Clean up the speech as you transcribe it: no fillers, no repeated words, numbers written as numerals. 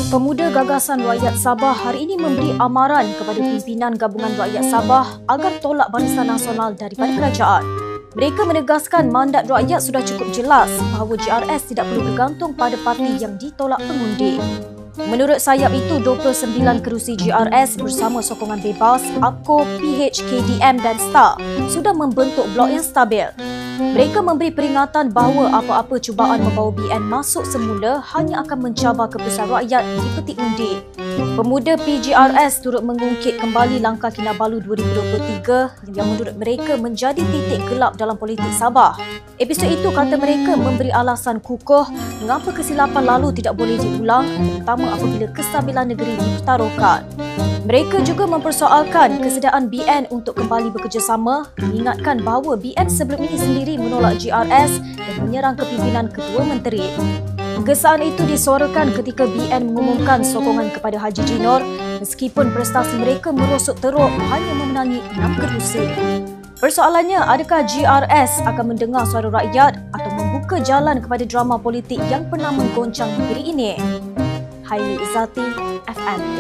Pemuda Gagasan Rakyat Sabah hari ini memberi amaran kepada pimpinan Gabungan Rakyat Sabah agar tolak Barisan Nasional daripada kerajaan. Mereka menegaskan mandat rakyat sudah cukup jelas bahawa GRS tidak perlu bergantung pada parti yang ditolak pengundi. Menurut sayap itu, 29 kerusi GRS bersama sokongan bebas, APCO, PH, KDM dan STAR sudah membentuk blok yang stabil. Mereka memberi peringatan bahawa apa-apa cubaan membawa BN masuk semula hanya akan mencabar keputusan rakyat di petik undi. Pemuda PGRS turut mengungkit kembali langkah Kinabalu 2023 yang menurut mereka menjadi titik gelap dalam politik Sabah. Episod itu kata mereka memberi alasan kukuh mengapa kesilapan lalu tidak boleh diulang, terutama apabila kestabilan negeri dipertaruhkan. Mereka juga mempersoalkan kesediaan BN untuk kembali bekerjasama, mengingatkan bahawa BN sebelum ini sendiri menolak GRS dan menyerang kepimpinan kedua menteri. Gesaan itu disuarakan ketika BN mengumumkan sokongan kepada Haji Jinor meskipun prestasi mereka merosot teruk hanya memenangi 6 kerusi. Persoalannya, adakah GRS akan mendengar suara rakyat atau membuka jalan kepada drama politik yang pernah menggoncang negeri ini? Haili Izzati, FNT.